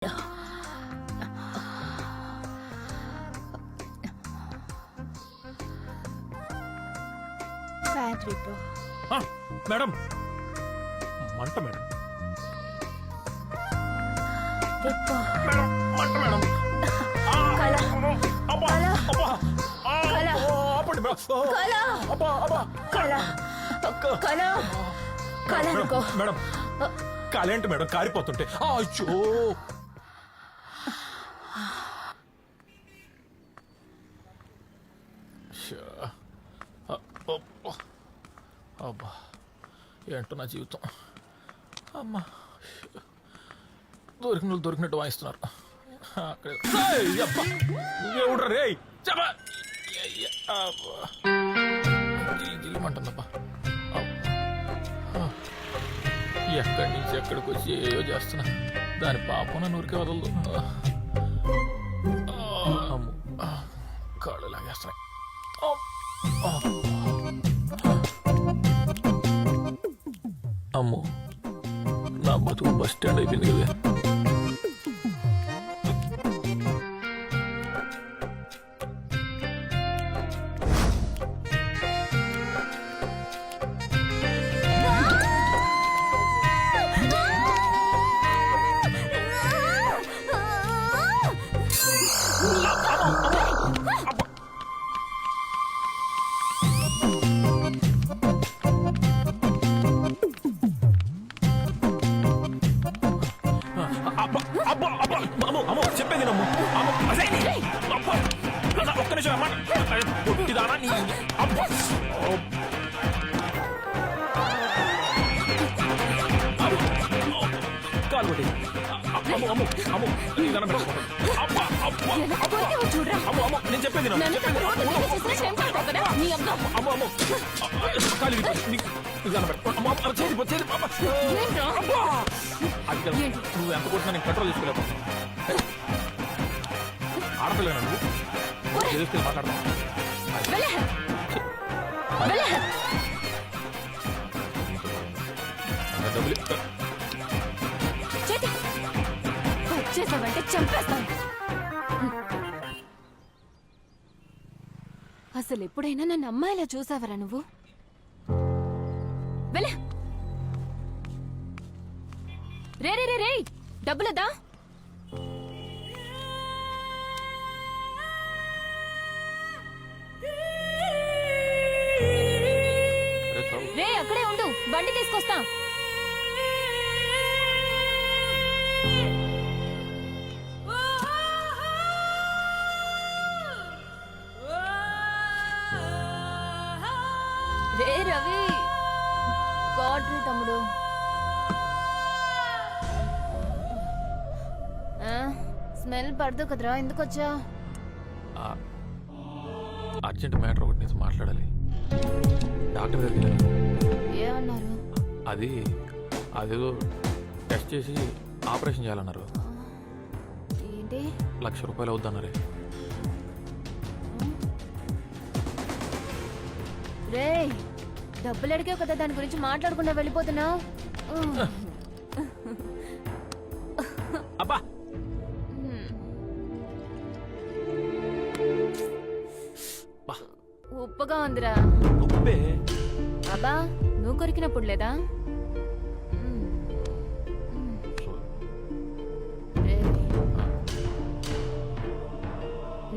Madam మంట madam మంట madam madam కాలేంటి madam కారిపోతుంటే అయ్యో అబ్బా ఏంటో నా జీవితం అమ్మా దొరికినట్టు వాయిస్తున్నారు ఎవడ్రా రే గిల్లుమంటుందబ్బా ఎక్కడి నుంచి ఎక్కడికి వచ్చి ఏయో చేస్తున్నా దాని పాపం నన్ను ఊరికే వదలదు కాళ్ళు లాగేస్తున్నాయి అమ్మో నా బతుకు బస్ స్టాండ్ అయిపోయింది కదా చెప్పేది నమ్ము ఒక్క నిమిషం అమ్మా పొట్టిదానా నీ కాలు కొట్టి నేను చెప్పేది నువ్వు ఎంత కొట్టినా నేను కంట్రోల్ చేసుకోలేకపో ఆడపిల్లనా నువ్వు తెలుసుకెళ్ళి మాట్లాడతావు వచ్చేసావంటే చంపేస్తాను. అసలు ఎప్పుడైనా నన్ను అమ్మాయిలా చూసావరా నువ్వు? వెళ్ళే రే రే రే రే డబ్బులదా? రే అక్కడే ఉండు, బండి తీసుకొస్తా. రే రవి, గాడ్రీ తమ్ముడు. స్మెల్ పడదు కదరా, ఎందుకు వచ్చా? అర్జెంట్ మ్యాటర్ ఒకటి నీతో మాట్లాడాలి. డాక్టర్ దగ్గర ఏమన్నారు? అదేదో టెస్ట్ చేసి ఆపరేషన్ చేయాలన్నారు. ఏంటి? 1,00,000 రూపాయలు అవుద్దన్నారే. రే డబ్బులు అడిగావు కదా, దాని గురించి మాట్లాడకుండా వెళ్ళిపోతున్నావు. అబ్బా ఉప్పగా ఉందిరా. ఉప్పే అబ్బా నువ్వు కొరికినప్పుడు లేదా?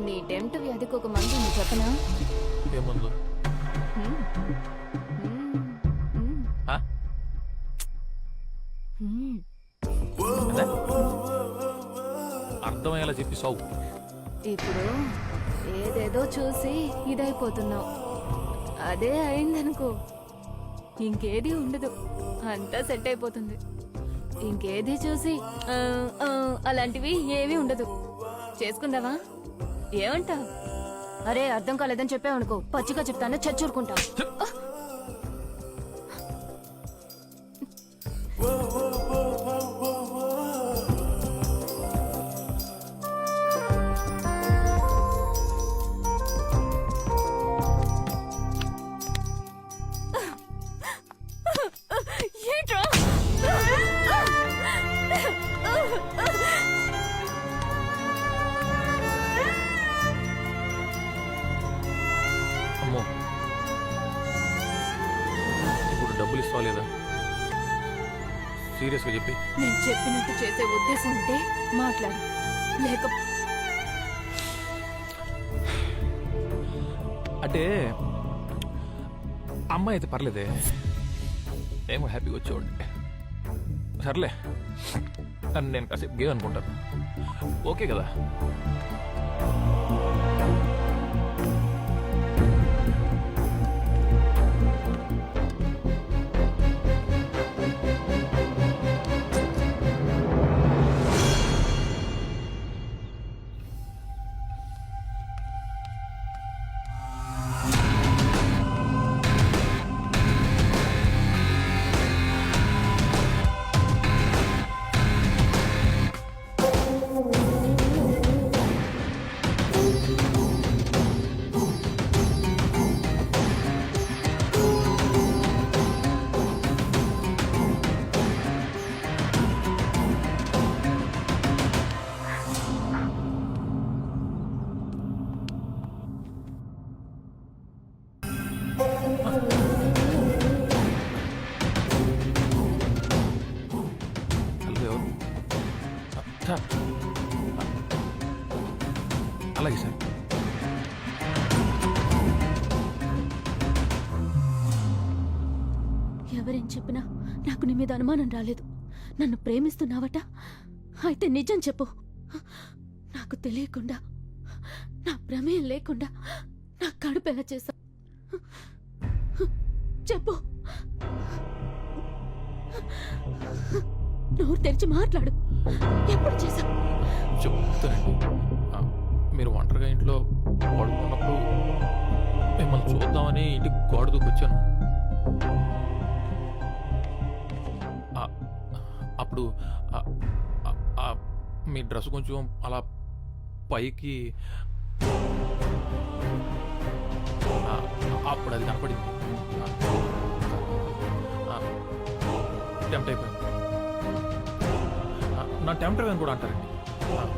నీ డెంట్ వ్యాధికి ఒక మందు ఉంది, చెప్పనా? ఏముందు? అర్థమయ్యేలా చెప్పి సావు. ఇప్పుడు ఏదేదో చూసి ఇదైపోతున్నావు. అదే అయిందనుకో ఇంకేది ఉండదు, అంతా సెట్ అయిపోతుంది. ఇంకేది చూసి అలాంటివి ఏమీ ఉండదు. చేసుకుందావా? ఏమంటావు? అరే అర్థం కాలేదని చెప్పావనుకో పచ్చిగా చెప్తాను, చచ్చూరుకుంటా. చేస్తావా లేదా? సీరియస్గా చెప్పి. నేను చెప్పినట్టు చేసే ఉద్దేశం ఉంటే మాట్లాడు, లేక అంటే అమ్మాయి అయితే పర్లేదే, ఏమో హ్యాపీగా వచ్చేవాడిని. సర్లే, నేను కాసేపు గేమ్ అనుకుంటాను. ఓకే కదా? సార్, అలాగే సార్. ఎవరేం చెప్పినా నాకు నీ మీద అనుమానం రాలేదు. నన్ను ప్రేమిస్తున్నావట, అయితే నిజం చెప్పు. నాకు తెలియకుండా, నా ప్రమేయం లేకుండా నా కడుపు ఎలా చేశా చెప్పు. నోరు తెరిచి మాట్లాడు. ఎప్పుడు చేశా చెప్తానండి. మీరు ఒంటరిగా ఇంట్లో పడుకున్నప్పుడు మిమ్మల్ని చూద్దామని ఇంటికి గోడ దూకొచ్చాను. అప్పుడు మీ డ్రెస్ కొంచెం అలా పైకి, అప్పుడు అది కనపడింది. టెంప్ట్ అయిపోయాను. నా టెంప్టర్ అని కూడా అంటారండి. తర్వాత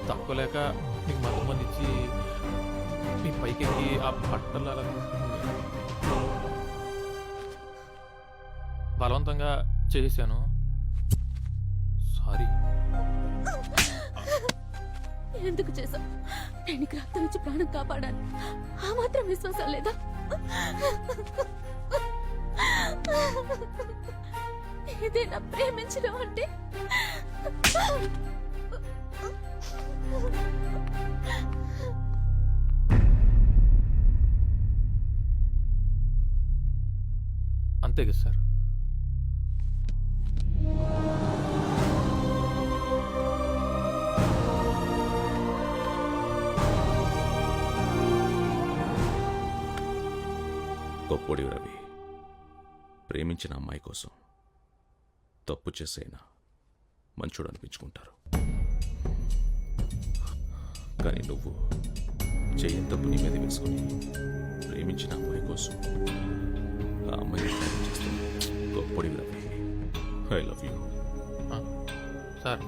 తక్కువలేక మీకు మత్తమంది ఇచ్చి మీ పైకెక్కి ఆ బట్టలు అలా బలవంతంగా చేశాను. సారీ. ఎందుకు చేశా? నేను నీకు రక్తం ఇచ్చి ప్రాణం కాపాడాను. ఆ మాత్రం విశ్వాసం లేదా? ఏదైనా ప్రేమించడం అంటే అంతే కదా సార్? గొప్పోడి రవి, ప్రేమించిన అమ్మాయి కోసం తప్పు చేసైనా మంచోడు అనిపించుకుంటారు. కానీ నువ్వు చేయని తప్పు నీ మీద వేసుకుని ప్రేమించిన అమ్మాయి కోసం ఆ అమ్మాయిని త్యాగం చేస్తున్నావు. గొప్పోడి Ravi, I love you. Sir,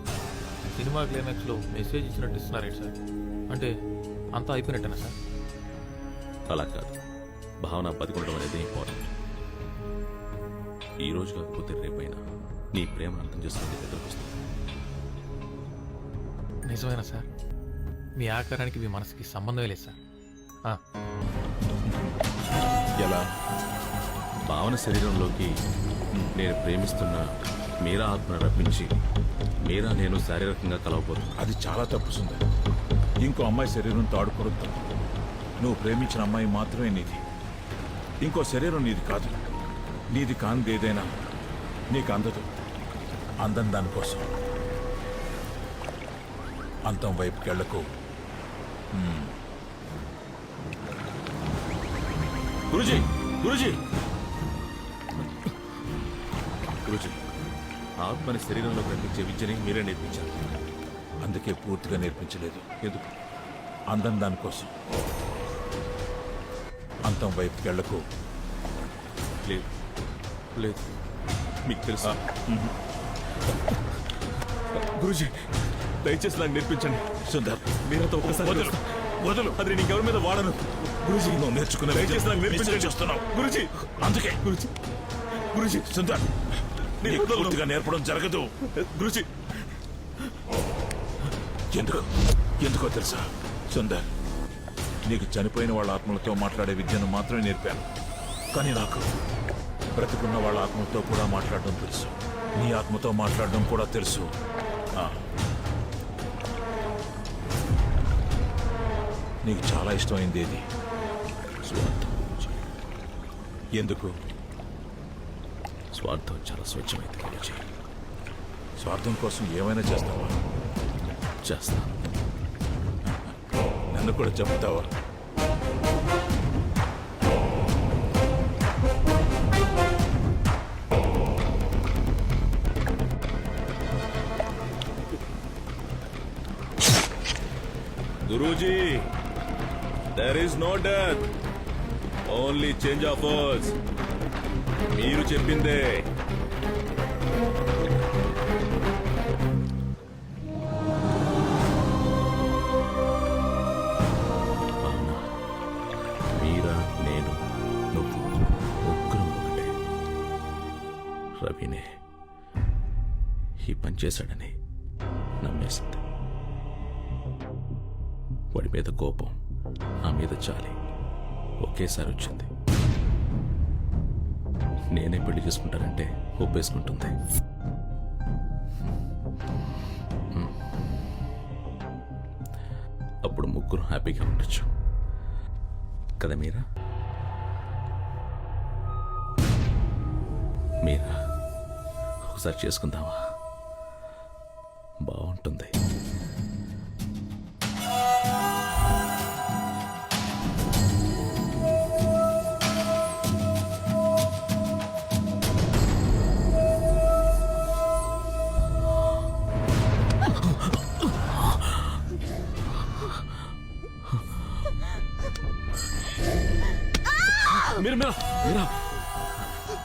cinema క్లైమాక్స్లో మెసేజ్ ఇచ్చినట్టు ఇస్తున్నారేంటి సార్? అంటే అంతా అయిపోయినట్టేనా సార్? అలా కాదు, భావన బతికుండడం అనేది ఇంపార్టెంట్. ఈ రోజు కాకపోతే రేపైనా నీ ప్రేమను అర్థం చేసుకుని దగ్గరకు వస్తుంది. నిజమేనా సార్? మీ ఆకారానికి మీ మనసుకి సంబంధమే లేదు సార్. ఎలా? భావన శరీరంలోకి నేను ప్రేమిస్తున్న మీరా ఆత్మను రప్పించి మీరా నేను శారీరకంగా కలవబోతున్నా. అది చాలా తప్పు సుందర్. ఇంకో అమ్మాయి శరీరంతో ఆడుకోవడం తప్పు. నువ్వు ప్రేమించిన అమ్మాయి మాత్రమే నీది. ఇంకో శరీరం నీది కాదు. నీది కానిది ఏదైనా నీకు అందదు. అందం దానికోసం. అంతం వైపుకెళ్లకు. గురుజీ, గురుజీ, గురుజీ, ఆత్మని శరీరంలో కనిపించే విద్యని మీరే నేర్పించారు. అందుకే పూర్తిగా నేర్పించలేదు. ఎందుకు? అందం దానికోసం. అంతం వైపుకెళ్లకు. లేదు లేదు, మీకు తెలుసా? గురుజీ, దయచేసి నాకు నేర్పించండి. సుందర్, మీరంతా ఒక్కసారి వదలు. వదులు. అది నేను ఇంకెవరి మీద వాడను. గురుజీ నువ్వు నేర్చుకున్న దయచేసి నాకు నేర్పించండి. చేస్తున్నావు. గురుజీ అందుకే గురుజీ గురుజీ సుందర్ నేను నీకు వదలను. పూర్తిగా నేర్పడం జరగదు. గురుజీ ఎందుకో తెలుసా సుందర్, నీకు చనిపోయిన వాళ్ళ ఆత్మలతో మాట్లాడే విద్యను మాత్రమే నేర్పాను. కానీ నాకు బ్రతికున్న వాళ్ళ ఆత్మలతో కూడా మాట్లాడడం తెలుసు. నీ ఆత్మతో మాట్లాడడం కూడా తెలుసు. ఆ. నీకు చాలా ఇష్టమైంది ఏది? స్వార్థం. ఎందుకు? స్వార్థం చాలా స్వచ్ఛమైంది గురుజీ. స్వార్థం కోసం ఏమైనా చేస్తావా? చేస్తా. నన్ను కూడా చెప్తావా? Guruji there is no death, only change of words. మీరు చెప్పిందే. అవునా? మీరా, నేను, నువ్వు ముగ్గురం ఒకటే. రవినే ఈ పని చేశాడని నమ్మేసింది. వాడి మీద కోపం, నా మీద చాలి ఒకేసారి వచ్చింది. నేనే పెళ్లి చేసుకుంటానంటే ఒప్పేసుకుంటుంది. అప్పుడు ముగ్గురు హ్యాపీగా ఉండొచ్చు కదా మీరా? మీరా, ఒకసారి చేసుకుందామా? బాగుంటుంది. మీరా మీరా మీరా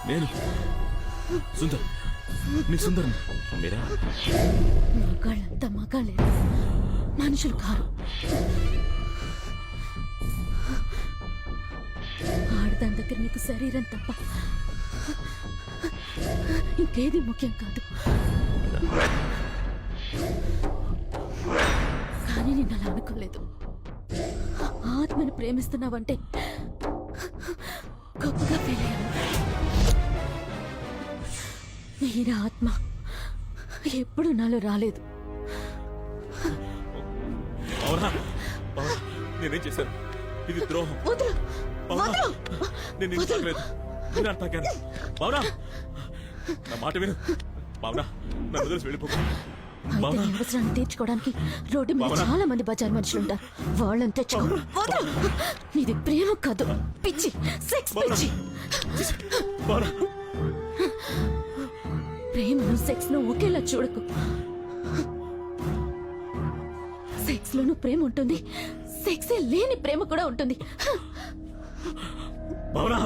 నేను సుందర్, నీ సుందర్. మీరా, మగాళ్ళంతా మగాళ్ళే, మనుషులు కారు. ఆడదాని దగ్గర నీకు శరీరం తప్ప ఇంకేది ముఖ్యం కాదు. కానీ నేను అలా అనుకోలేదు. ఆత్మని ప్రేమిస్తున్నావంటే గొప్పగా ఫీల్ అయ్యాను. మీరా ఆత్మ ఎప్పుడు నాలో రాలేదు. అవునా? అవునా? నేనేం చేశాను? ఇది ద్రోహం. వదులు, అవునా? వదులు. నేను నిన్ను తాకలేదు. నేను అంత తాకాను. అవునా? నా మాట విను. అవునా? నన్ను వదిలేసి వెళ్ళిపోకు. అయితే నీ అవసరాన్ని తీర్చుకోవడానికి రోడ్డు మీద చాలా మంది బజార్ మనుషులు ఉంటారు. వాళ్ళని తెచ్చుకో. వదలు. నీది ప్రేమ కాదు, పిచ్చి, సెక్స్ పిచ్చి. అవునా? ప్రేమను సెక్స్ ను ఒకేలా చూడకు. సెక్స్ లోనూ ప్రేమ ఉంటుంది, సెక్సే లేని ప్రేమ కూడా ఉంటుంది. అవునా?